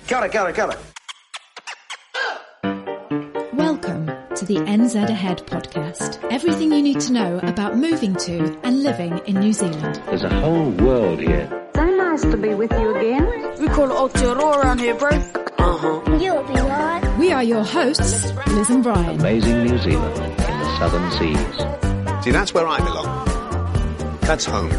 Got it. Welcome to the NZ Ahead podcast. Everything you need to know about moving to and living in New Zealand. There's a whole world here. So nice to be with you again. We call it Aotearoa around here, bro. You'll be right. We are your hosts, Liz and Brian. Amazing New Zealand in the southern seas. See, that's where I belong. That's home.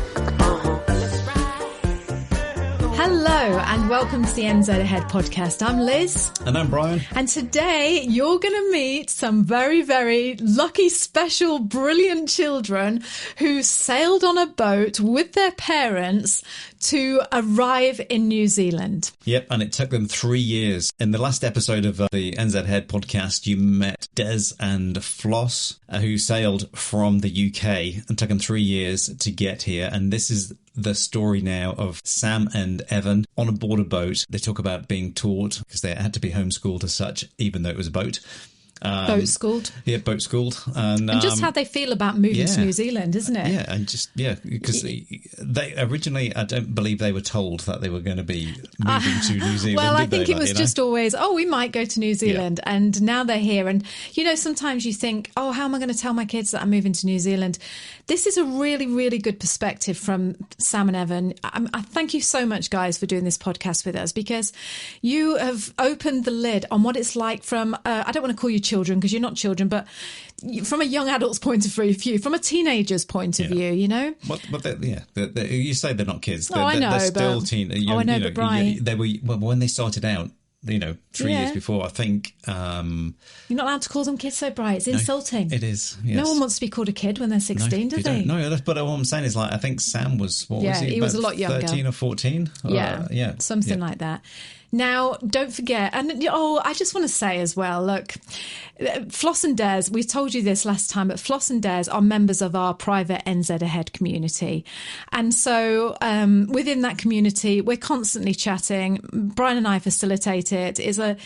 Hello and welcome to the NZ Ahead podcast. I'm Liz. And I'm Brian. And today you're going to meet some very, very lucky, special, brilliant children who sailed on a boat with their parents to arrive in New Zealand. Yep, and it took them 3 years. In the last episode of the NZ Head podcast, you met Dez and Floss, who sailed from the UK and took them 3 years to get here. And this is the story now of Sam and Evan on a board a boat. They talk about being taught, because they had to be homeschooled as such, even though it was a boat. Boat schooled. Yeah, boat schooled. And just how they feel about moving to New Zealand, isn't it? Yeah, and because they originally, I don't believe they were told that they were going to be moving to New Zealand. Well, I think it was just always, we might go to New Zealand. Yeah. And now they're here. And, sometimes you think, how am I going to tell my kids that I'm moving to New Zealand? This is a really, really good perspective from Sam and Evan. I thank you so much, guys, for doing this podcast with us, because you have opened the lid on what it's like from, I don't want to call you children because you're not children, but from a young adult's point of view, from a teenager's point of view, But you say they're not kids. I know, they're still teen. I know, but Brian, they were when they started out. 3 years before, I think. You're not allowed to call them kids, so Brian. It's insulting. It is. Yes. No one wants to be called a kid when they're 16, do they? No, but what I'm saying is, I think Sam was, was he? He was a lot younger. 13 or 14? Something like that. Now, don't forget, and I just want to say as well, look, Floss and Dez, we told you this last time, but Floss and Dez are members of our private NZ Ahead community. And so within that community, we're constantly chatting. Brian and I facilitate it. It's a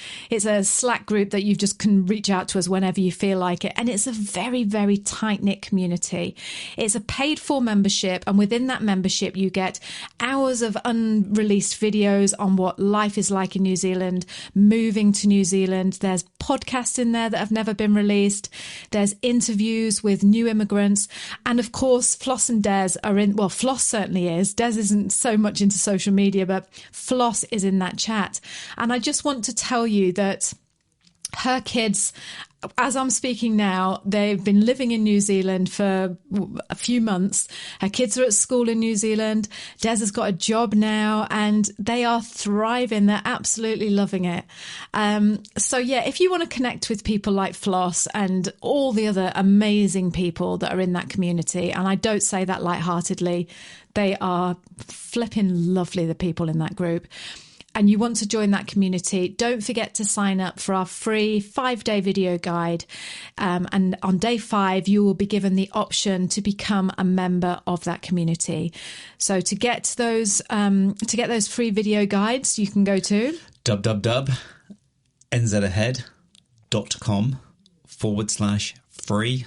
Slack group that you just can reach out to us whenever you feel like it. And it's a very, very tight-knit community. It's a paid-for membership. And within that membership, you get hours of unreleased videos on what life is like in New Zealand, moving to New Zealand. There's podcasts in there that have never been released. There's interviews with new immigrants. And of course, Floss and Dez are in, well, Floss certainly is. Dez isn't so much into social media, but Floss is in that chat. And I just want to tell you that her kids, as I'm speaking now, they've been living in New Zealand for a few months. Her kids are at school in New Zealand. Des has got a job now and they are thriving. They're absolutely loving it. If you want to connect with people like Floss and all the other amazing people that are in that community, and I don't say that lightheartedly, they are flipping lovely, the people in that group, and you want to join that community, don't forget to sign up for our free 5-day video guide. And on day 5, you will be given the option to become a member of that community. So to get those free video guides, you can go to www.nzahead.com/free.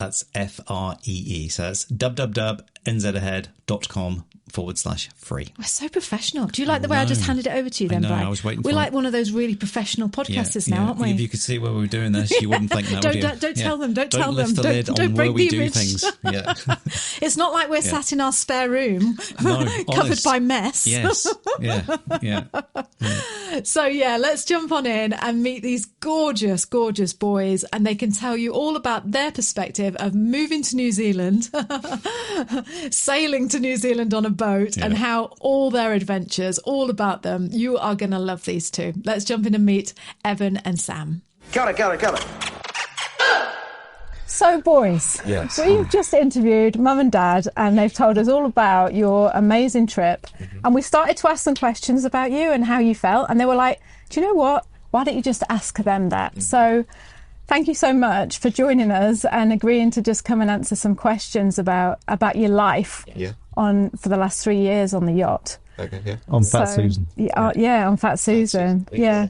That's FREE. So that's www.nzahead.com/free. We're so professional. Do you like the way I just handed it over to you then, Brian? I was waiting for We're like one of those really professional podcasters now, aren't we? If you could see where we were doing this, you wouldn't think that, would you? Don't tell them. Don't tell them. Lift the lid don't on break where we the do image. things. Yeah. It's not like we're sat in our spare room, covered honest. by mess. Yes. Yeah. So let's jump on in and meet these gorgeous, gorgeous boys, and they can tell you all about their perspective of moving to New Zealand, sailing to New Zealand on a boat, and how all their adventures, all about them. You are going to love these two. Let's jump in and meet Evan and Sam. Got it. So, boys, yes. We've just interviewed Mum and Dad, and they've told us all about your amazing trip. Mm-hmm. And we started to ask some questions about you and how you felt. And they were like, do you know what? Why don't you just ask them that? Mm-hmm. So thank you so much for joining us and agreeing to just come and answer some questions about your life for the last 3 years on the yacht. Okay, yeah. On Fat Susan. Yeah, on Fat Susan. Yeah.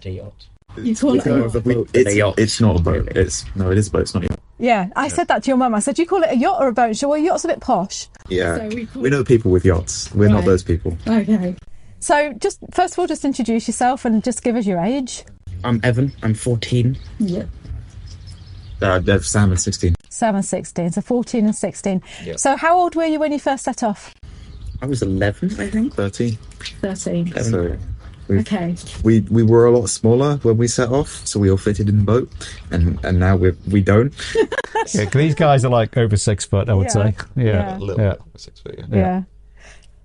You call it a yacht. It's not a boat. It is a boat. It's not a yacht. Yeah, I said that to your mum. I said, do you call it a yacht or a boat? She said, well, a yacht's a bit posh. Yeah, so we know people with yachts. We're not those people. Okay. So just, first of all, just introduce yourself and just give us your age. I'm Evan. I'm 14. Yeah. Sam is 16. Sam and 16, so 14 and 16. Yep. So how old were you when you first set off? I was 11, I think. 13. 13. So Okay. we were a lot smaller when we set off, so we all fitted in the boat, and now we don't. Yeah, 'cause these guys are like over 6 foot, I would say. Yeah. A little bit over 6 foot. Yeah.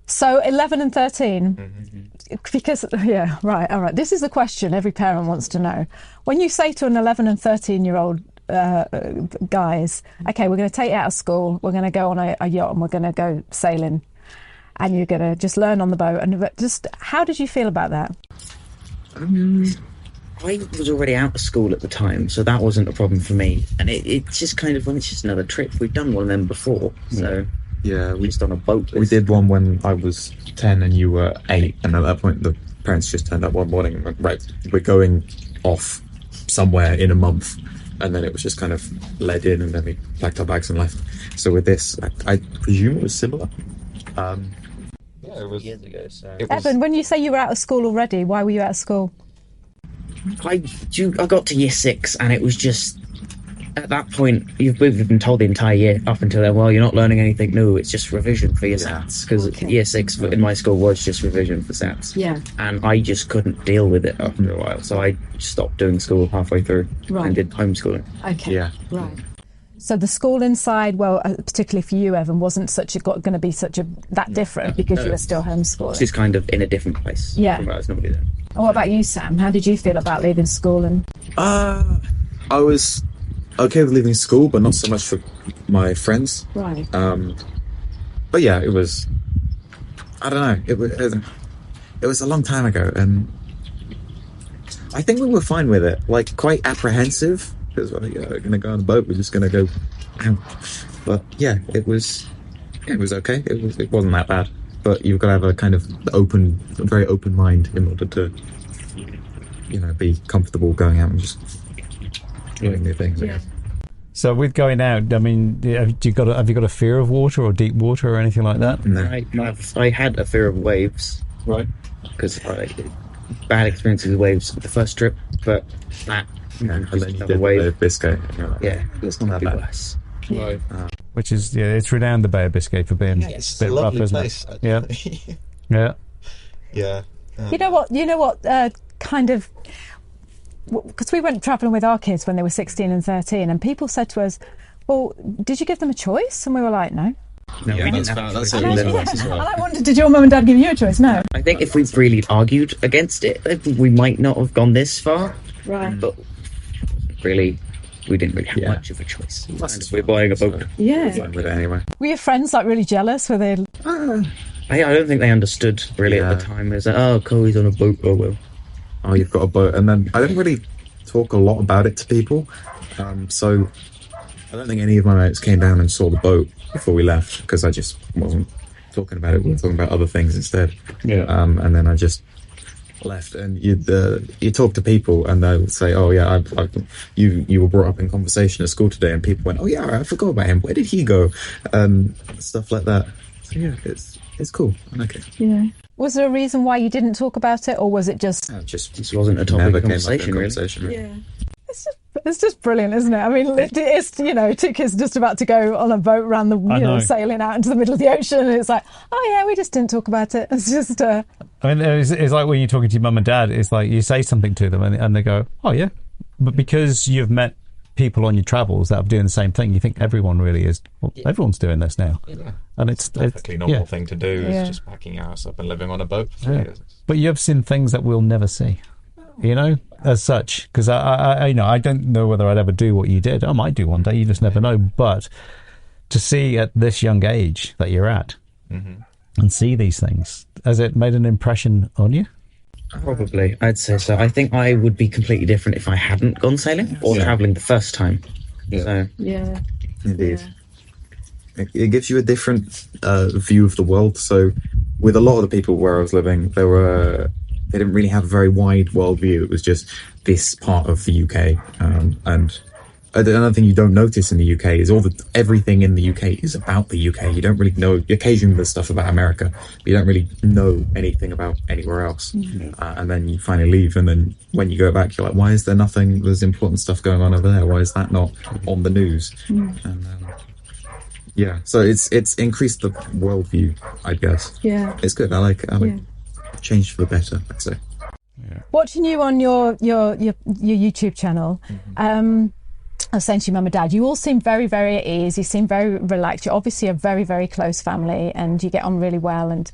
So 11 and 13, because, right, all right. This is the question every parent wants to know. When you say to an 11 and 13-year-old guys, okay, we're going to take you out of school, we're going to go on a yacht and we're going to go sailing, and you're going to just learn on the boat, and just, how did you feel about that? I was already out of school at the time, so that wasn't a problem for me. And it's just kind of, it's just another trip. We've done one of them before, so... Yeah, we just on a boat. We did one when I was 10 and you were 8, and at that point the parents just turned up one morning and went, right, we're going off somewhere in a month, and then it was just kind of led in, and then we packed our bags and left. So with this, I presume it was similar. Yeah, it was years ago. So Evan, when you say you were out of school already, why were you out of school? I got to year 6, and it was just... At that point, we've been told the entire year up until then, well, you're not learning anything new, it's just revision for your SATs. Because year 6 in my school was just revision for SATs. Yeah. And I just couldn't deal with it after a while, so I stopped doing school halfway through and did homeschooling. Okay. Yeah. Right. So the school inside, well, particularly for you, Evan, wasn't going to be that different because you were still homeschooling. It's just kind of in a different place. Yeah. From where I was normally there. And what about you, Sam? How did you feel about leaving school? And I was okay with leaving school, but not so much for my friends. Right. But yeah, it was... I don't know. It was a long time ago, and I think we were fine with it. Like, quite apprehensive, because we're going to go on a boat, we're just going to go out. But yeah, it was okay. It wasn't that bad. But you've got to have a kind of very open mind in order to, be comfortable going out and just doing new things. Yeah. So with going out, I mean, have you got a fear of water or deep water or anything like that? No. I had a fear of waves. Right. Because bad experiences with waves the first trip, but that and then you did did the Bay of Biscay. Yeah, it's not that bad. Worse. Right. Which is, it's renowned, the Bay of Biscay, for being It's a bit a rough, lovely isn't place. it? Yeah. Yeah. Yeah. You know what? Kind of, because we went travelling with our kids when they were 16 and 13, and people said to us, "Well, did you give them a choice?" And we were like, "No." No, Yeah, we that's didn't have fair. That's to. how it works as well. And I wondered, did your mum and dad give you a choice? No. I think if we really argued against it, we might not have gone this far. Right. But really, we didn't really have much of a choice. We're buying a boat. Yeah. Fine with it anyway. Were your friends like really jealous? Were they? I don't think they understood really at the time. It was like, oh, cool, he's on a boat. Oh well. Oh, you've got a boat. And then I didn't really talk a lot about it to people. So I don't think any of my mates came down and saw the boat before we left, because I just wasn't talking about it. We were talking about other things instead. Yeah. And then I just left, and you talk to people and they'll say, oh yeah, you were brought up in conversation at school today, and people went, oh yeah, I forgot about him, where did he go? Stuff like that. So yeah, it's cool. I like it. Yeah. Was there a reason why you didn't talk about it, or was it just... This wasn't a topic of conversation, really. Yeah. It's just brilliant, isn't it? I mean, it's, two kids just about to go on a boat around the, sailing out into the middle of the ocean, and it's like, oh yeah, we just didn't talk about it. It's just... I mean, it's like when you're talking to your mum and dad, it's like you say something to them and they go, oh yeah. But because you've met people on your travels that are doing the same thing, you think everyone really is. Well, everyone's doing this now. Yeah. And it's a perfectly normal thing to do, is just packing your house up and living on a boat for 3 years. But you've seen things that we'll never see, as such. Because I don't know whether I'd ever do what you did. I might do one day, you just never know. But to see at this young age that you're at and see these things, has it made an impression on you? Probably, I'd say so. I think I would be completely different if I hadn't gone sailing or travelling the first time. So. Yeah. Indeed. Yeah. It gives you a different view of the world. So with a lot of the people where I was living, they didn't really have a very wide world view. It was just this part of the UK. And another thing you don't notice in the UK is everything in the UK is about the UK. You don't really know. Occasionally there's stuff about America, but you don't really know anything about anywhere else. And then you finally leave, and then when you go back, you're like, why is there nothing? There's important stuff going on over there. Why is that not on the news? And yeah, so it's increased the worldview, I guess. Yeah, it's good. I like change for the better, I'd say. Watching you on your YouTube channel, I was saying to your mum and dad, you all seem very, very at ease. You seem very relaxed. You're obviously a very, very close family, and you get on really well. And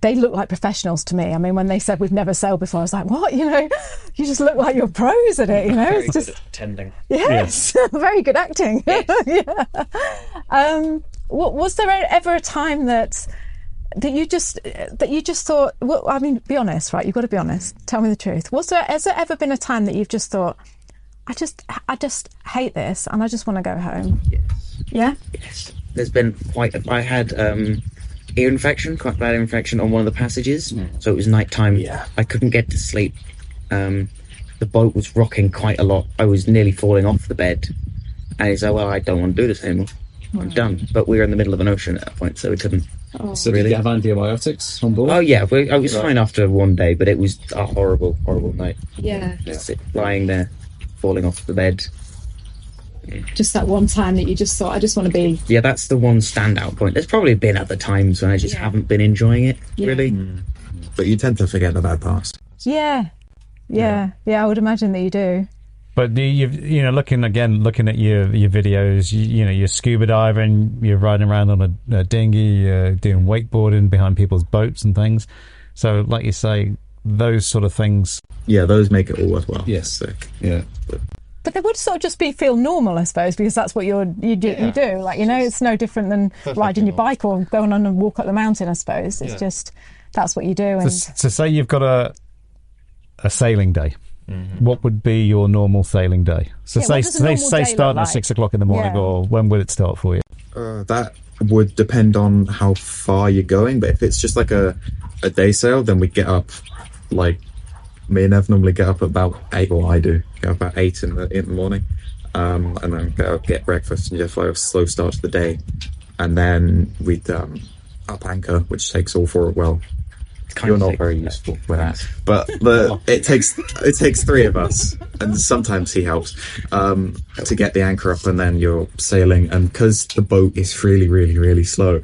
they look like professionals to me. I mean, when they said we've never sailed before, I was like, what? You know, you just look like you're pros at it. You know, Very it's just good at pretending. yes, very good acting. Yes. Was there ever a time that you just thought? Well, I mean, be honest, right? You've got to be honest. Tell me the truth. Has there ever been a time that you've just thought, I just hate this, and I just want to go home? Yes. Yeah. Yes. There's been I had ear infection, quite bad ear infection on one of the passages. So it was night time. Yeah. I couldn't get to sleep. The boat was rocking quite a lot. I was nearly falling off the bed. And he said, well, I don't want to do this anymore. I'm done. But we were in the middle of an ocean at that point, so we couldn't. So did you have antibiotics on board? Oh yeah, I was fine after one day, but it was a horrible, horrible night. Yeah. Just lying there, falling off the bed. Just that one time that you just thought, I just want to be... Yeah, that's the one standout point. There's probably been other times when I just haven't been enjoying it, really. But you tend to forget the bad parts. Yeah, I would imagine that you do. But you know, looking at your videos, you're scuba diving, you're riding around on a dinghy, you're doing wakeboarding behind people's boats and things. So, like you say, those sort of things. Yeah, those make it all worthwhile. Yes. So, yeah. But they would sort of just feel normal, I suppose, because that's what you do. Like, you know, it's no different than riding your bike or going on a walk up the mountain, I suppose. It's just, that's what you do. And so say you've got a sailing day. What would be your normal sailing day? So say starting at 6 o'clock in the morning, or when would it start for you? That would depend on how far you're going, but if it's just like a day sail, then we get up, like me and Ev normally get up at about 8, or I do get up about 8 in the morning, and then get breakfast and just like a slow start to the day, and then we'd up anchor, which takes all 4. Well, you're not very useful with that, but it takes 3 of us, and sometimes he helps to get the anchor up, and then you're sailing. And because the boat is really, really, really slow,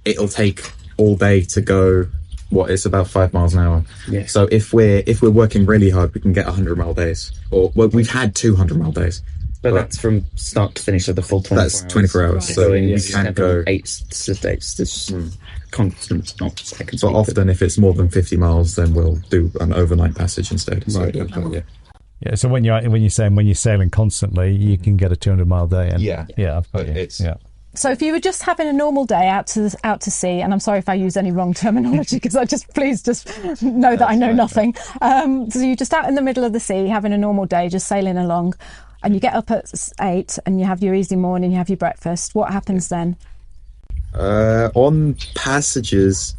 it'll take all day to go. It's about 5 miles an hour. Yeah. So if we're working really hard, we can get 100-mile days, or we've had 200-mile days. But that's from start to finish, so the full 24 hours. That's 24 hours. Right. So you can go 8 states. This constant, not seconds. But often, if it's more than 50 miles, then we'll do an overnight passage instead. Right. So, yeah. So when you're sailing constantly, you can get a 200-mile day. And I've got you. So if you were just having a normal day out to sea, and I'm sorry if I use any wrong terminology, because please just know that I know nothing. So you're just out in the middle of the sea, having a normal day, just sailing along, and you get up at 8 and you have your easy morning, you have your breakfast. What happens then? On passages,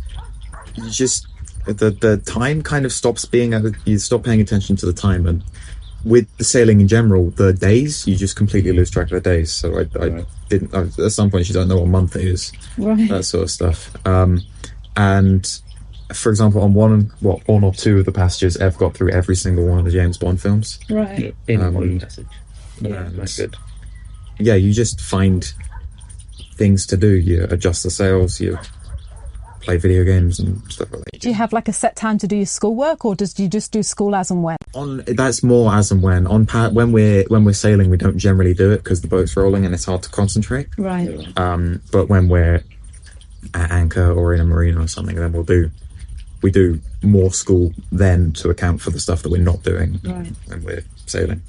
you just the time kind of stops being. You stop paying attention to the time, and with the sailing in general, the days, you just completely lose track of the days. So I didn't. At some point, you don't know what month it is. Right. That sort of stuff. And for example, on one or 2 of the passages, Ev got through every single one of the James Bond films. Right. In one passage. Yeah, that's good. Yeah, you just find things to do. You adjust the sails, you play video games and stuff like that. Do you have like a set time to do your schoolwork, or do you just do school as and when? That's more as and when. When we're sailing, we don't generally do it because the boat's rolling and it's hard to concentrate. Right. But when we're at anchor or in a marina or something, then we do more school then to account for the stuff that we're not doing when we're sailing.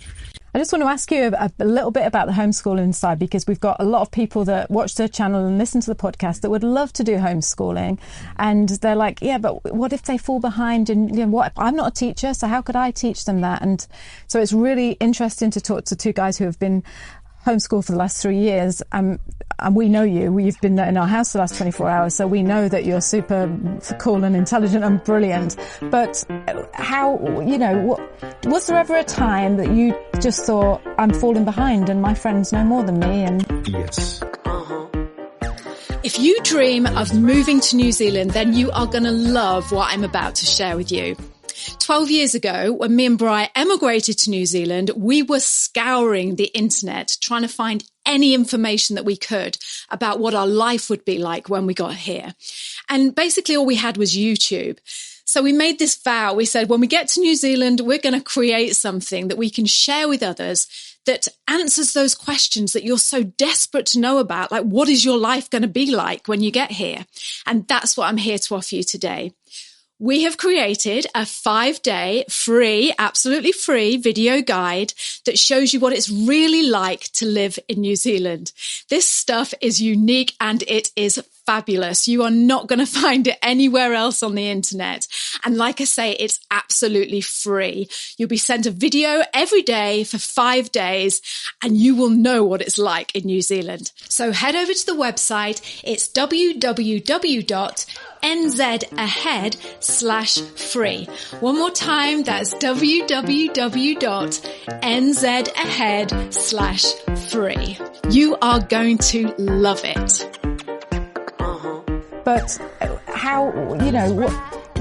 I just want to ask you a little bit about the homeschooling side, because we've got a lot of people that watch the channel and listen to the podcast that would love to do homeschooling, and they're like, yeah, but what if they fall behind? And what? I'm not a teacher, so how could I teach them that? And so it's really interesting to talk to 2 guys who have been homeschooled for the last 3 years, and we know you. You've been in our house for the last 24 hours, so we know that you're super cool and intelligent and brilliant. But how, was there ever a time that you just thought, I'm falling behind and my friends know more than me? And Yes. If you dream of moving to New Zealand, then you are going to love what I'm about to share with you. 12 years ago, when me and Bri emigrated to New Zealand, we were scouring the internet, trying to find any information that we could about what our life would be like when we got here. And basically all we had was YouTube. So we made this vow. We said, when we get to New Zealand, we're going to create something that we can share with others that answers those questions that you're so desperate to know about. Like, what is your life going to be like when you get here? And that's what I'm here to offer you today. We have created a 5-day free, absolutely free video guide that shows you what it's really like to live in New Zealand. This stuff is unique and it is fabulous. You are not going to find it anywhere else on the internet. And like I say, it's absolutely free. You'll be sent a video every day for 5 days and you will know what it's like in New Zealand. So head over to the website. It's www.nzahead/free. One more time, that's www.nzahead/free. You are going to love it. But how,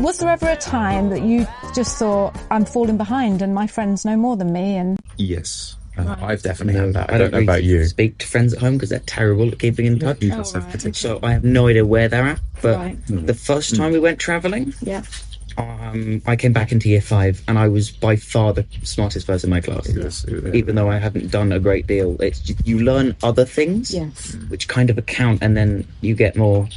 was there ever a time that you just thought, I'm falling behind and my friends know more than me? And Yes. I've definitely had that. I don't know really about you. speak to friends at home because they're terrible at keeping in touch. right. So I have no idea where they're at. But the first time we went travelling, yeah. I came back into year 5 and I was by far the smartest person in my class. Even though I hadn't done a great deal. You learn other things, which kind of account, and then you get more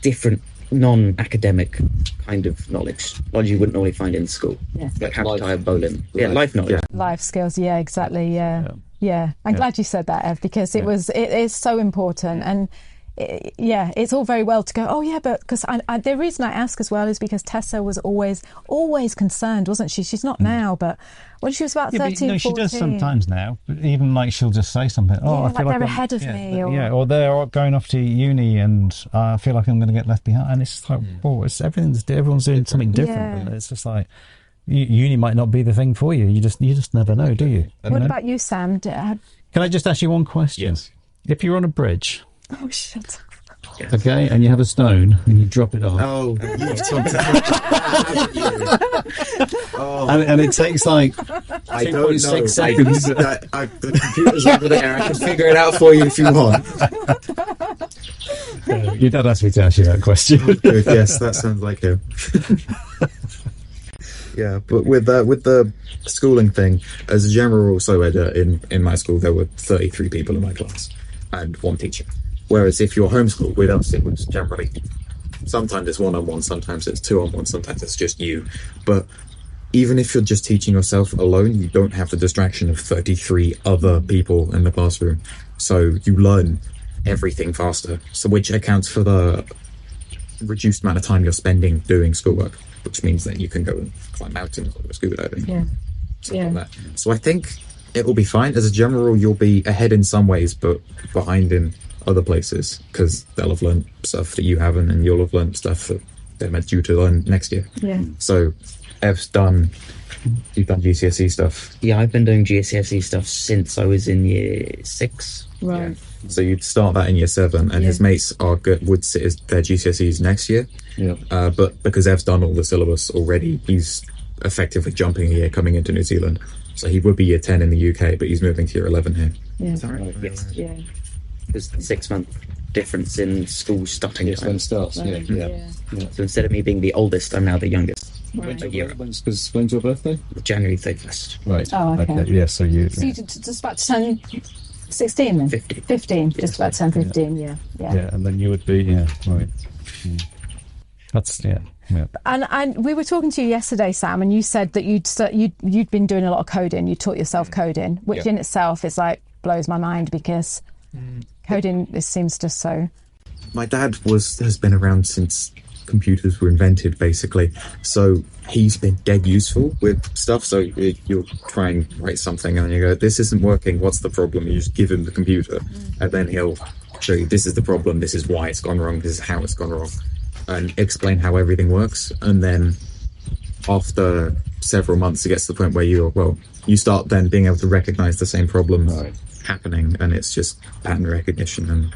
different non-academic kind of knowledge you wouldn't normally find in school, like how to tie a bowline. Life knowledge, Life skills, exactly, yeah. I'm glad you said that, Ev, because it is so important. And it's all very well to go, oh yeah, but because the reason I ask as well is because Tessa was always concerned, wasn't she? She's not now, but when she was about 13, no, she 14. does sometimes now. But even like she'll just say something. Oh, I feel like like they're ahead of me. Or they're going off to uni, and I feel like I'm going to get left behind. And it's just like, everyone's doing something different. And it's just like uni might not be the thing for you. You just never know, do you? What about you, Sam? Can I just ask you one question? Yes. If you're on a bridge. Oh, shut up. Okay, and you have a stone and you drop it off. Oh, you've talked and it takes like I don't know. 6 seconds. The computer's over there. I can figure it out for you if you want. You don't ask me to ask you that question. Good, yes, that sounds like him. Yeah, but with the schooling thing, as a general rule, so in my school there were 33 people in my class and 1 teacher. Whereas if you're homeschooled with us, it was generally, sometimes it's 1-on-1, sometimes it's 2-on-1, sometimes it's just you. But even if you're just teaching yourself alone, you don't have the distraction of 33 other people in the classroom. So you learn everything faster. So which accounts for the reduced amount of time you're spending doing schoolwork, which means that you can go and climb mountains or go scuba diving. Like that. So I think it will be fine. As a general rule, you'll be ahead in some ways, but behind in other places, because they'll have learned stuff that you haven't, and you'll have learned stuff that they're meant due to learn next year. So you've done GCSE stuff. I've been doing GCSE stuff since I was in year 6. Right. So you'd start that in year 7, and his mates would sit their GCSEs next year. But because Ev's done all the syllabus already, he's effectively jumping a year coming into New Zealand. So he would be year 10 in the UK, but he's moving to year 11 here. Is that right? Yes. There's a 6-month difference in school starting time. When it starts, So instead of me being the oldest, I'm now the youngest. When's your birthday? January 31st. Right. Oh, okay. Yeah, so you... So you're just about to turn 16 then? 15. Just about to turn 15, yeah. Yeah, and then you would be, right. That's, yeah. And we were talking to you yesterday, Sam, and you said that you'd been doing a lot of coding. You taught yourself coding, which in itself is like blows my mind, because coding, this seems just so... My dad has been around since computers were invented, basically. So he's been dead useful with stuff. So you'll try and write something and you go, this isn't working, what's the problem? You just give him the computer and then he'll show you, this is the problem, this is why it's gone wrong, this is how it's gone wrong, and explain how everything works. And then after several months, it gets to the point where you start then being able to recognize the same problems happening, and it's just pattern recognition and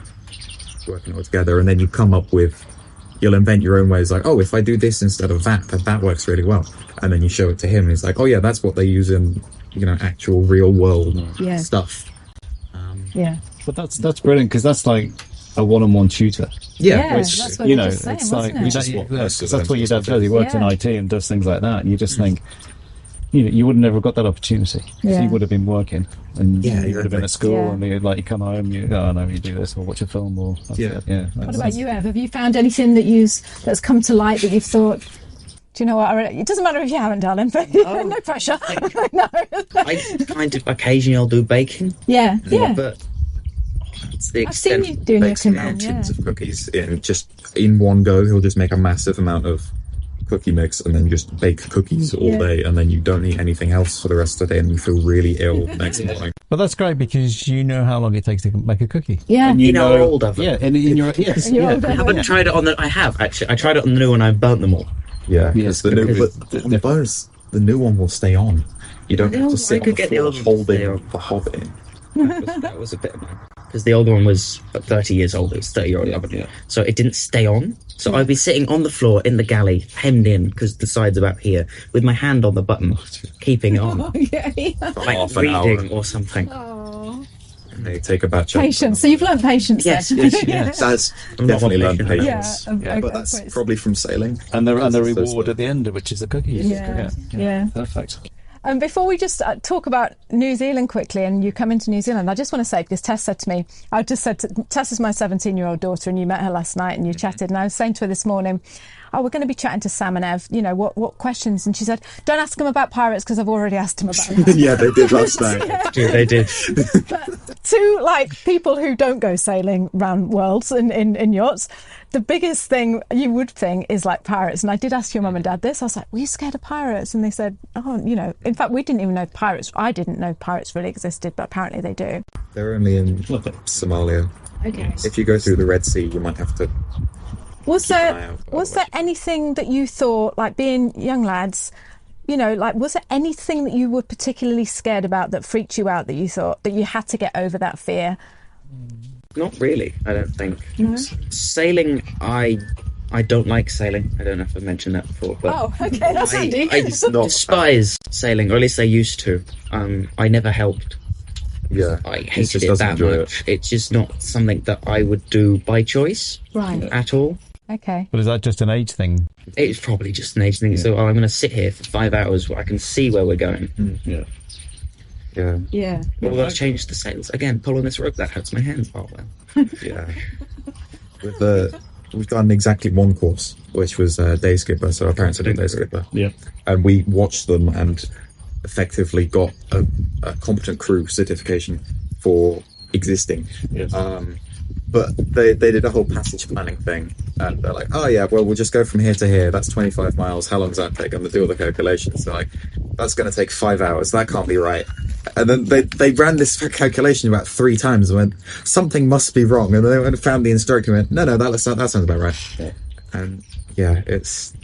working all together. And then you come up with, you'll invent your own ways, like, oh, if I do this instead of that, that works really well. And then you show it to him, and he's like, oh yeah, that's what they use in, actual real world stuff. But that's brilliant, because that's like a one-on-one tutor. That's what it's saying, it's like that's what your dad does. He works in IT and does things like that. And you just think, you would have never got that opportunity. So you would have been working, and you would have been at school, and you come home, you do this or watch a film or What about you, Ev? Have you found anything that's come to light that you've thought, do you know what? It doesn't matter if you haven't, darling, but no pressure. No. I kind of occasionally I'll do baking. But it's the I've seen you doing makes mountains of cookies in one go. He'll just make a massive amount of cookie mix and then just bake cookies all day, and then you don't eat anything else for the rest of the day, and you feel really ill next morning. But that's great, because you know how long it takes to make a cookie. And you know how old of them. And in your I haven't tried it on the. I have actually. I tried it on the new one. I burnt them all. Because the new one will stay on. You don't have to sit on the floor holding the hob in. That was a bit annoying, because the older one was 30 years old. It was 30-year-old oven, so it didn't stay on. So I'd be sitting on the floor in the galley, hemmed in, because the side's about here, with my hand on the button, keeping it on, for like reading or something. And they take a batch. Patience. So you've learned patience. Yes. That's definitely learned patience. But that's probably from sailing. And the reward at the end, which is the cookies. Yeah. Perfect. Before we just talk about New Zealand quickly, and you come into New Zealand, I just want to say, because Tess said to me, Tess is my 17-year-old daughter, and you met her last night and you chatted, and I was saying to her this morning, we're going to be chatting to Sam and Ev, what questions? And she said, don't ask them about pirates, because I've already asked them about them. Yeah, they did last night. They did. But to people who don't go sailing around worlds in yachts, the biggest thing you would think is pirates. And I did ask your mum and dad this. I was like, were you scared of pirates? And they said, in fact, we didn't even know pirates. I didn't know pirates really existed, but apparently they do. They're only in Somalia. Okay. If you go through the Red Sea, you might have to. Was there anything that you thought, being young lads, was there anything that you were particularly scared about that freaked you out, that you thought that you had to get over that fear? Not really, I don't think. No? Sailing, I don't like sailing. I don't know if I mentioned that before, but that's handy. I despise sailing, or at least I used to. I never helped. Yeah, I hated it that much. It's just not something that I would do by choice, at all. Okay. But is that just an age thing? It's probably just an age thing. So I'm going to sit here for 5 hours where I can see where we're going. Yeah. Well, I've changed the sails. Again, pull on this rope, that hurts my hands. Oh, well. Yeah. We've done exactly one course, which was day skipper. So our parents had a day skipper. Yeah. And we watched them and effectively got a competent crew certification for existing. Yes. But they did a whole passage planning thing, and they're like, oh yeah, well, we'll just go from here to here. That's 25 miles. How long does that take? And they do all the calculations. They're like, that's going to take 5 hours. That can't be right. And then they ran this calculation about 3 times and went, something must be wrong. And then they went and found the instructor and went, no, that sounds about right. Yeah. And yeah, it's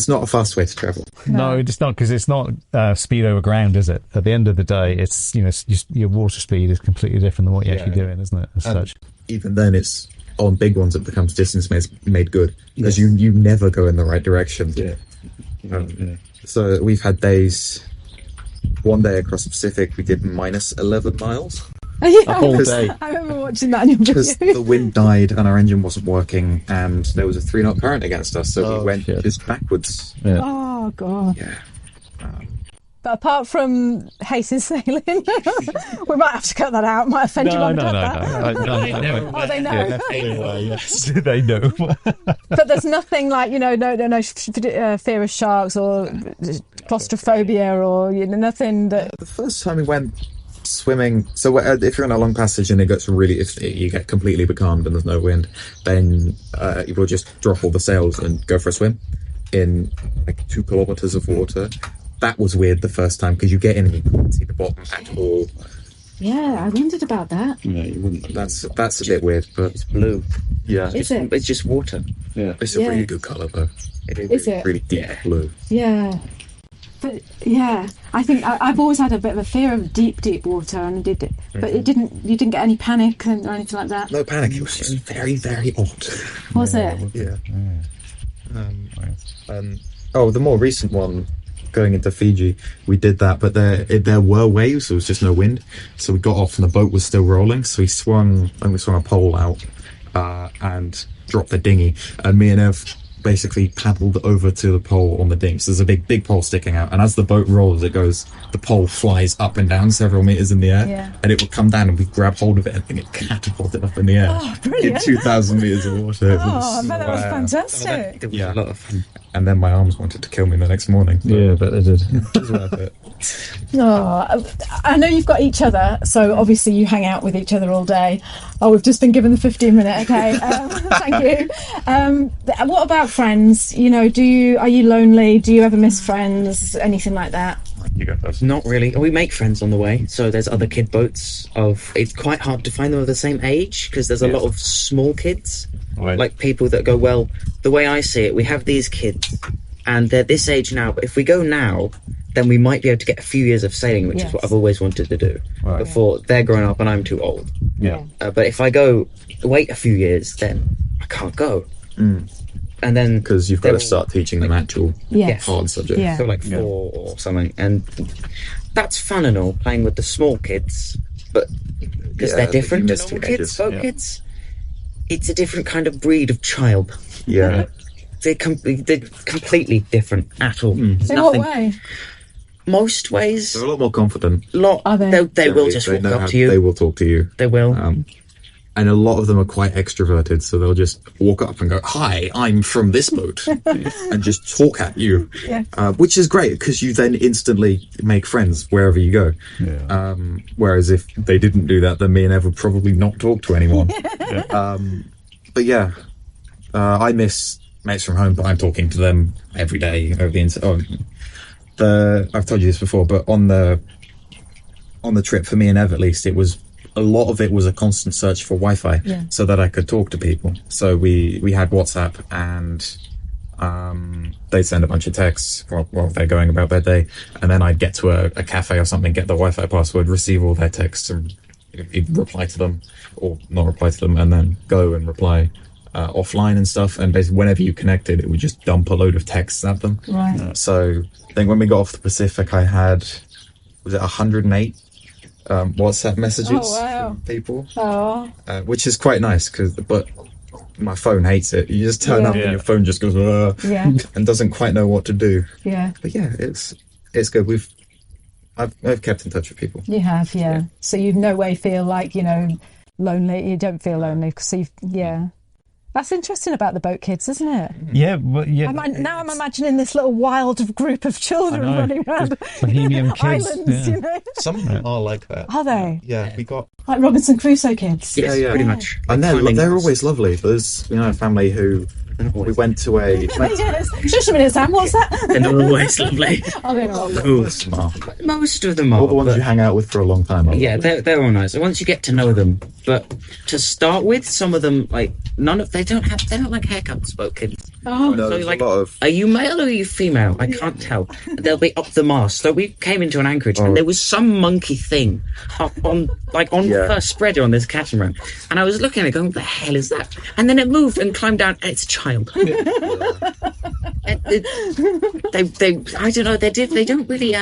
not a fast way to travel. No, it's not, because it's not speed over ground, is it? At the end of the day, it's your water speed is completely different than what you're actually doing, isn't it? As such. Even then, it's on big ones it becomes distance made good, because you never go in the right direction. So we've had days. One day across the Pacific, we did minus 11 miles. A whole day. I remember watching that on your video. Because the wind died and our engine wasn't working, and there was a 3-knot current against us, so we went just backwards. Yeah. Oh god. Yeah. But apart from hating sailing, we might have to cut that out. Might offend you. No. Oh, they know. Yes, they know. But there's nothing like no fear of sharks or claustrophobia or nothing that. The first time we went swimming. So if you're in a long passage and it gets if you get completely becalmed and there's no wind, then you will just drop all the sails and go for a swim in like 2 kilometers of water. That was weird the first time because you get in and you can't see the bottom at all. Yeah, I wondered about that. Yeah, you wouldn't. That's a bit weird, but it's blue. Yeah, Is it? It's just water. Yeah, it's a really good colour though. Is it? Really deep blue. Yeah. But yeah, I think I've always had a bit of a fear of deep water, and I did it. But you didn't get any panic or anything like that? No panic, it was just very, very odd. Was it? Yeah. The more recent one, going into Fiji, we did that, but there were waves, there was just no wind. So we got off and the boat was still rolling, so we swung a pole out and dropped the dinghy, and me and Ev basically paddled over to the pole on the dinghy. So there's a big pole sticking out, and as the boat rolls, the pole flies up and down several meters in the air, and it would come down and we grab hold of it and it catapulted up in the air. Oh, brilliant. In 2,000 meters of water. I bet that was fantastic. It was a lot of fun. And then my arms wanted to kill me the next morning. Yeah, but they did. It was worth it. Oh, I know you've got each other, so obviously you hang out with each other all day. Oh, we've just been given the 15-minute. Okay, thank you. What about friends? You know, are you lonely? Do you ever miss friends? Anything like that? You go first. Not really. We make friends on the way. So there's other kid boats. It's quite hard to find them of the same age because there's a lot of small kids, like people that go. Well, the way I see it, we have these kids, and they're this age now. But if we go now, then we might be able to get a few years of sailing, which is what I've always wanted to do before they're growing up and I'm too old. Yeah. But if I wait a few years, then I can't go. And then because you've got to start teaching them actual hard subjects. Yeah. So like 4 or something, and that's fun and all, playing with the small kids, but because they're different to normal kids, boat kids. It's a different kind of breed of child. Yeah. They're completely different at all. In what way? Most ways. They're a lot more confident. Are they? They will just walk up to you. They will talk to you. They will. And a lot of them are quite extroverted, so they'll just walk up and go, "Hi, I'm from this boat," and just talk at you, which is great because you then instantly make friends wherever you go. Yeah. Whereas if they didn't do that, then me and Ev would probably not talk to anyone. But yeah, I miss mates from home, but I'm talking to them every day over the internet. I've told you this before, but on the trip for me and Ev, at least, a lot of it was a constant search for Wi-Fi so that I could talk to people. So we had WhatsApp, and they'd send a bunch of texts while they're going about their day, and then I'd get to a cafe or something, get the Wi-Fi password, receive all their texts, and reply to them or not reply to them, and then go and reply offline and stuff. And basically whenever you connected, it would just dump a load of texts at them. Right. So I think when we got off the Pacific, I had 108 WhatsApp messages from people, which is quite nice but my phone hates it. You just turn up and your phone just goes and doesn't quite know what to do. But it's good. I've kept in touch with people. You have, so you no way feel like lonely. You don't feel lonely because That's interesting about the boat kids, isn't it? Yeah, well, yeah. Now I'm imagining this little wild group of children running around Bohemian kids. Islands, Some of them are like that. Are they? Yeah, we got like Robinson Crusoe kids. Yes, pretty much. And they're always lovely. There's a family who we went to a. Yes. Just a minute, Sam. What's that? They're always lovely. Oh, they're all Most of them are. All the ones you hang out with for a long time. Yeah, they're all nice. Once you get to know them, but to start with, some of them they don't like haircuts, boat kids. Oh, no, so there's a lot of. Are you male or are you female? I can't tell. They'll be up the mast. So we came into an anchorage and there was some monkey thing up on the first spreader on this catamaran, and I was looking at it going, "What the hell is that?" And then it moved and climbed down. And it's a child. They I don't know. They don't really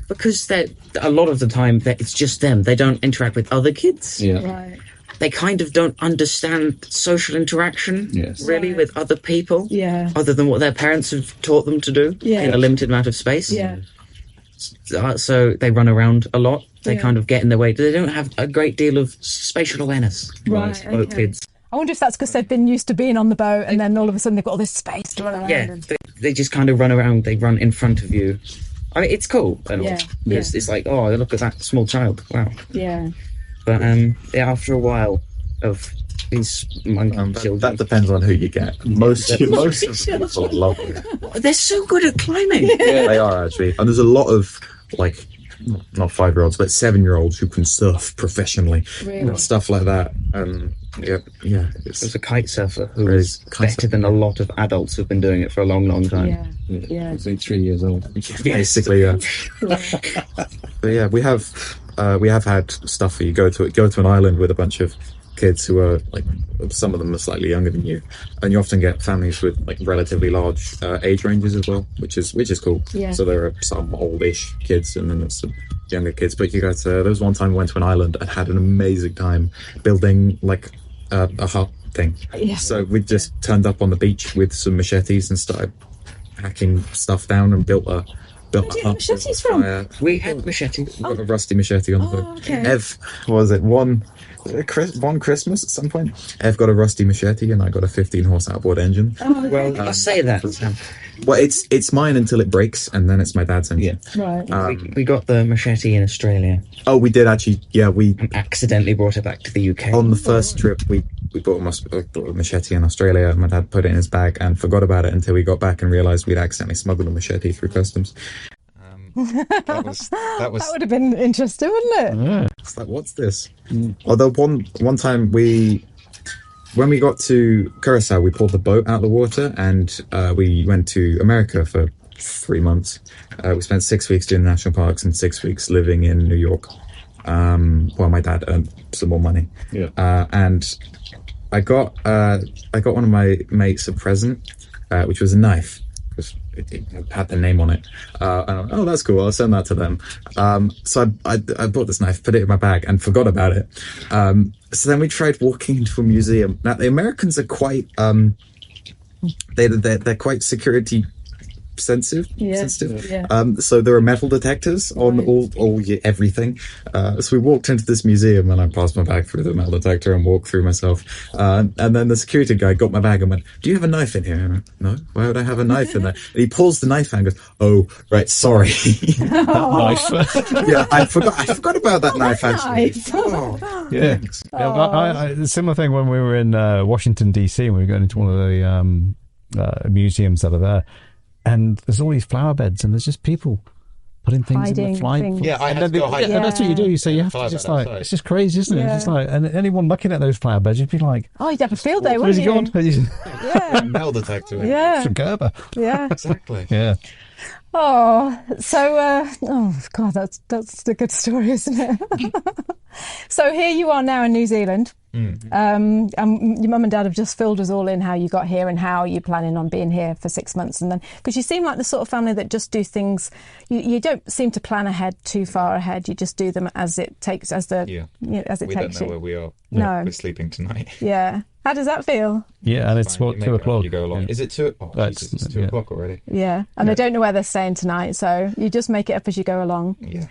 because a lot of the time it's just them. They don't interact with other kids. Yeah. right. They kind of don't understand social interaction really with other people. Yeah. Other than what their parents have taught them to do in a limited amount of space. Yeah. So they run around a lot. They kind of get in their way. They don't have a great deal of spatial awareness. Right. Boat kids. I wonder if that's because they've been used to being on the boat and then all of a sudden they've got all this space to run around. Yeah, they just kind of run around. They run in front of you. I mean, it's cool and all. Yeah. It's like, oh, look at that small child. Wow. Yeah. But after a while of these monkey children, that depends on who you get. Most of the people love it. They're so good at climbing. They are actually, and there's a lot of like not 5-year-olds but 7-year-olds who can surf professionally and stuff like that. There's a kite surfer who is better than a lot of adults who've been doing it for a long, long time. Yeah. He's like 3 years old. Basically, yeah. But yeah, we have had stuff where you go to an island with a bunch of kids who are like, some of them are slightly younger than you, and you often get families with like relatively large age ranges as well, which is cool. Yeah. So there are some oldish kids and then there's some younger kids. But you guys, there was one time we went to an island and had an amazing time building like a hut thing. Yeah. So we just turned up on the beach with some machetes and started hacking stuff down and built a machetes from? We had machetes. We got a rusty machete on the boat. Okay. Ev, was it one Christmas at some point? Ev got a rusty machete and I got a 15-horse outboard engine. Oh, okay. Well, I say that. Well, it's mine until it breaks, and then it's my dad's engine. Right. We got the machete in Australia. Oh, we did actually. Yeah, we accidentally brought it back to the UK. On the first trip, we bought a machete in Australia. My dad put it in his bag and forgot about it until we got back and realised we'd accidentally smuggled a machete through customs. That would have been interesting, wouldn't it? Yeah. It's like, what's this? Although one time when we got to Curacao, we pulled the boat out of the water and we went to America for 3 months. We spent 6 weeks doing national parks and 6 weeks living in New York. Well, my dad earned some more money. Yeah. And I got one of my mates a present, which was a knife. It had the name on it. And I went, oh, that's cool. I'll send that to them. So I bought this knife, put it in my bag, and forgot about it. So then we tried walking into a museum. Now the Americans are quite they're quite security sensitive. Yeah. So there are metal detectors on everything. So we walked into this museum and I passed my bag through the metal detector and walked through myself. And then the security guy got my bag and went, "Do you have a knife in here?" And I went, "No, why would I have a knife in there?" And he pulls the knife out and goes, "Oh, right, sorry." Knife. Yeah, I forgot about that knife actually. Yeah. A similar thing when we were in Washington DC and we were going into one of the museums that are there. And there's all these flower beds, and there's just people putting things in the fly. Yeah, I had to go hide. And that's what you do. So you have to just like, it's just crazy, isn't it? Yeah. It's just like, and anyone looking at those flower beds, you'd be like, oh, you'd have a field day, where's wouldn't he you? gone? Yeah. Metal detector. Yeah. It's a Gerber. Yeah. Exactly. Yeah. Oh, so oh God, that's a good story, isn't it? So here you are now in New Zealand. And your mum and dad have just filled us all in how you got here and how you're planning on being here for 6 months, and then because you seem like the sort of family that just do things. You don't seem to plan ahead too far ahead. You just do them as it takes, as it takes We don't know where we are. No, we're sleeping tonight. Yeah. How does that feel? Yeah, and it's what, 2 o'clock. You go along. Yeah. Is it 2? Oh, Jesus, it's 2 o'clock already. Yeah, and they don't know where they're staying tonight, so you just make it up as you go along. Yeah.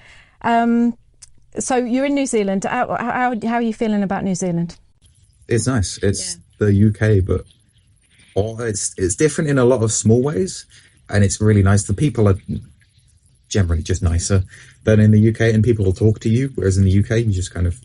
So you're in New Zealand. How are you feeling about New Zealand? It's nice. It's the UK, but it's different in a lot of small ways, and it's really nice. The people are generally just nicer than in the UK, and people will talk to you, whereas in the UK you just kind of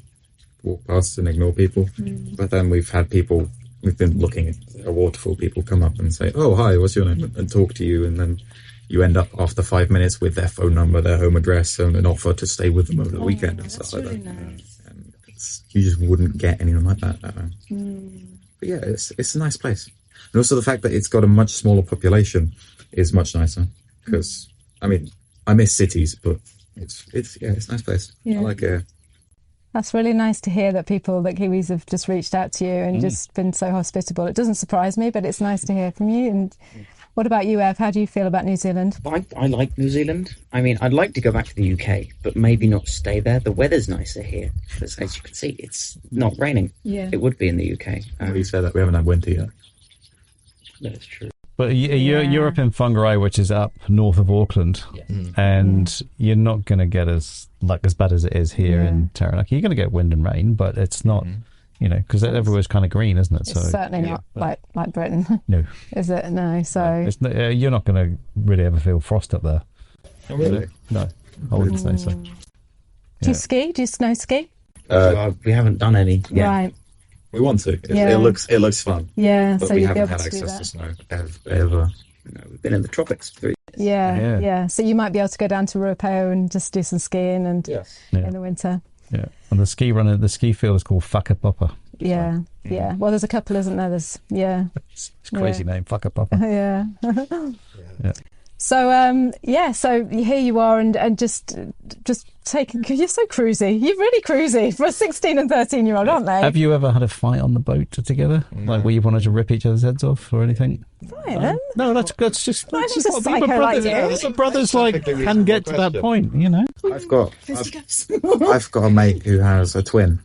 walk past and ignore people. But then we've been looking at a waterfall, people come up and say, "Oh, hi, what's your name?" and talk to you, and then you end up after 5 minutes with their phone number, their home address, and an offer to stay with them over the weekend and stuff like that. Nice. You just wouldn't get anyone like that. But yeah, it's a nice place. And also the fact that it's got a much smaller population is much nicer. Because, I mean, I miss cities, but it's a nice place. Yeah. I like it. That's really nice to hear that Kiwis have just reached out to you and just been so hospitable. It doesn't surprise me, but it's nice to hear from you. And what about you, Ev? How do you feel about New Zealand? I like New Zealand. I mean, I'd like to go back to the UK, but maybe not stay there. The weather's nicer here. As you can see, it's not raining. Yeah. It would be in the UK. You say that we haven't had winter yet. That's true. But you're up in Whangarei, which is up north of Auckland, and you're not going to get as bad as it is here in Taranaki. You're going to get wind and rain, but it's not, because everywhere's kind of green, isn't it? It's certainly not like Britain. No. Is it? No. So you're not going to really ever feel frost up there. Oh, really? No, I wouldn't say so. Do you ski? Do you snow ski? We haven't done any yet. Right. We want to. Yeah. It looks fun. Yeah, but so we you'd be haven't able had to do access that. to snow ever. We've been in the tropics 3 years. Yeah. So you might be able to go down to Ruapehu and just do some skiing and in the winter. Yeah, and the ski field is called Whakapapa. Yeah. Well, there's a couple, isn't there? It's a crazy name, Whakapapa. Yeah. So so here you are, and just taking. You're so cruisy. You're really cruisy for a 16 and 13-year-old, aren't they? Have you ever had a fight on the boat together, like where you wanted to rip each other's heads off or anything? Ryan? No, that's just I'm just a what psycho like you. the brothers like can get to that point, you know. I've got a mate who has a twin.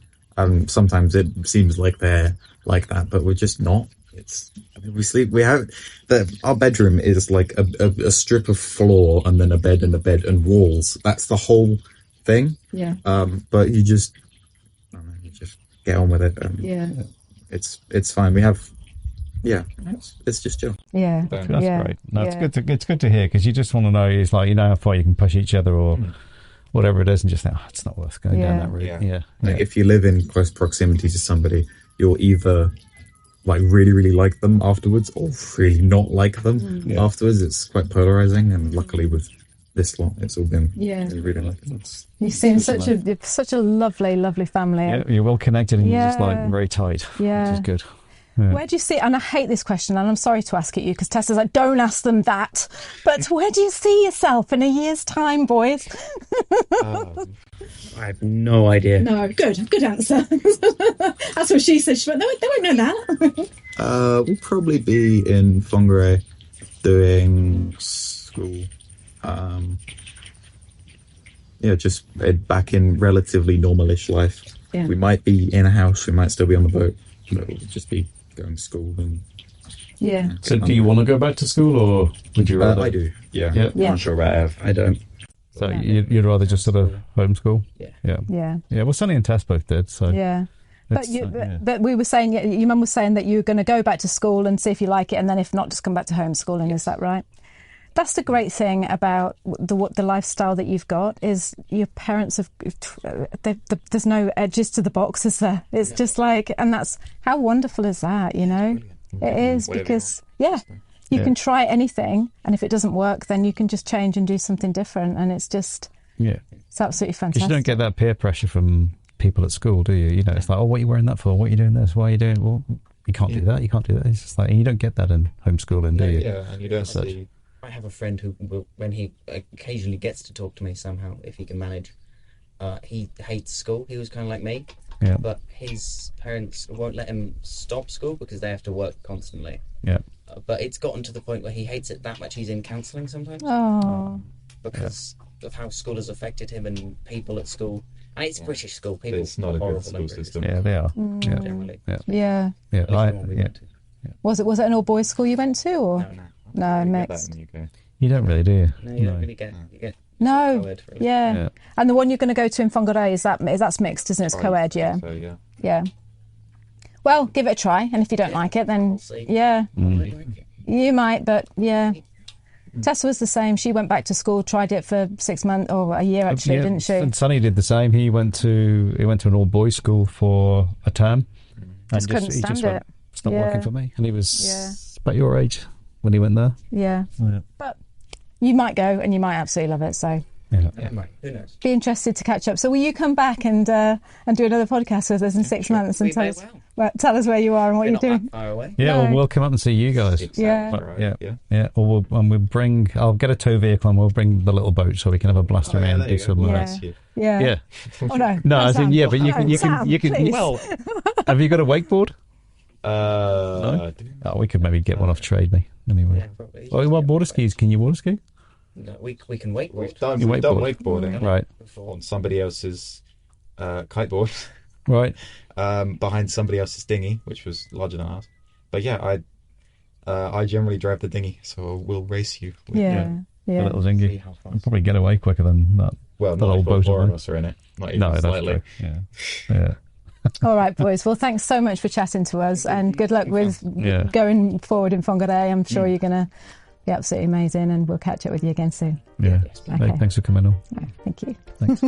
Sometimes it seems like they're like that, but we're just not. Our bedroom is like a strip of floor and then a bed and walls. That's the whole thing. Yeah. But you just get on with it. It's fine. We have. Yeah, it's just chill. Yeah, that's great. No, it's good to hear, because you just want to know, it's like, you know how far you can push each other or whatever it is, and just think, it's not worth going down that route. Yeah. Like, if you live in close proximity to somebody, you'll either like really, really like them afterwards or really not like them afterwards. It's quite polarizing, and luckily with this lot, it's all been really like it. You seem such a lovely, lovely family. Yeah, you're well connected, and you're just like very tight, which is good. Yeah. Where do you see, and I hate this question, and I'm sorry to ask it you, because Tessa's like, don't ask them that, but where do you see yourself in a year's time, boys? I have no idea. No, good answer. That's what she said. She went, no, they won't know that. We'll probably be in Whangarei doing school. Just back in relatively normalish life. Yeah. We might be in a house, we might still be on the boat, but we'll just be going to school. And so do you want to go back to school, or would you rather? I do. Yeah. I'm not sure about Ev. I don't. So you'd rather just sort of homeschool? Yeah. Well, Sonny and Tess both did. So but we were saying, your mum was saying that you were going to go back to school and see if you like it, and then if not, just come back to homeschooling. Is that right? That's the great thing about the lifestyle that you've got, is your parents have. There's no edges to the box, is there? It's just like, and that's how wonderful is that? You know, it is, because you can try anything, and if it doesn't work, then you can just change and do something different, and it's just it's absolutely fantastic. Because you don't get that peer pressure from people at school, do you? You know, it's like, oh, what are you wearing that for? What are you doing this? Why are you doing? Well, you can't do that. You can't do that. It's just like, and you don't get that in homeschooling, do you? Yeah, and you don't see. I have a friend who, when he occasionally gets to talk to me somehow, if he can manage, he hates school. He was kind of like me, but his parents won't let him stop school because they have to work constantly. Yeah. But it's gotten to the point where he hates it that much he's in counselling sometimes. Because of how school has affected him and people at school. And it's British school. People it's not a good school system. Yeah, they are. Generally. Yeah. Was it an all boys school you went to, or no mixed? You don't really, do you? No, you don't really get. You get no. co-ed, really. And the one you're going to go to in Whangarei, that's mixed, isn't it? It's co-ed, So, yeah. Well, give it a try, and if you don't like it, then you might. But Tessa was the same. She went back to school, tried it for 6 months or a year, actually, didn't she? And Sonny did the same. He went to an all boys school for a term, and couldn't stand it. It's not working for me. And he was about your age when he went there. Yeah. But you might go, and you might absolutely love it. So who knows? Be interested to catch up. So will you come back and do another podcast with us in 6 months and tell us where you are and what you're doing? That far away. Yeah, well, we'll come up and see you guys. Yeah. Or we'll bring. I'll get a tow vehicle and we'll bring the little boat so we can have a blast around and do some. Yeah. Oh no. No, I think but you can. Well, have you got a wakeboard? No? Oh, we could maybe get one off Trade Me anyway. Yeah, probably. What water skis? Can you water ski? No, we can wakeboard. We've done wakeboarding right on somebody else's kiteboard, right, behind somebody else's dinghy, which was larger than ours. But I generally drive the dinghy, so we'll race you. The little dinghy. I'll probably get away quicker than that. Well, that not old all boat four of us are in it. Not even slightly. That's true. Yeah. All right, boys. Well, thanks so much for chatting to us, and good luck with going forward in Whangarei. I'm sure you're going to be absolutely amazing, and we'll catch up with you again soon. Yeah. Okay. Thanks for coming on. Yeah, thank you. Thanks.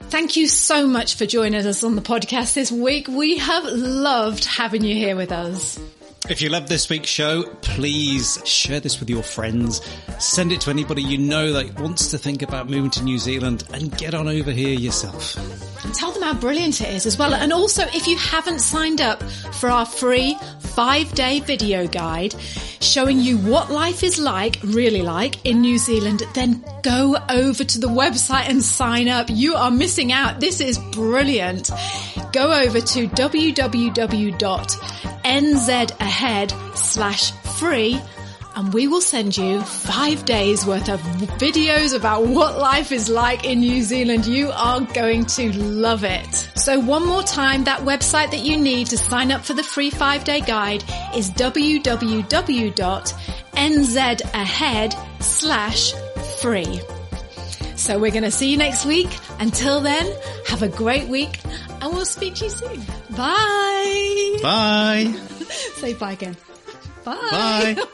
Thank you so much for joining us on the podcast this week. We have loved having you here with us. If you love this week's show, please share this with your friends. Send it to anybody you know that wants to think about moving to New Zealand, and get on over here yourself. And tell them how brilliant it is as well. And also, if you haven't signed up for our free 5-day video guide showing you what life is like, really like, in New Zealand, then go over to the website and sign up. You are missing out. This is brilliant. Go over to www.nzahead.com/free and we will send you 5 days worth of videos about what life is like in New Zealand. You are going to love it. So one more time, that website that you need to sign up for the free 5-day guide is www.nzahead.com/free. So we're going to see you next week. Until then, have a great week, and we'll speak to you soon. Bye. Bye. Say bye again. Bye. Bye.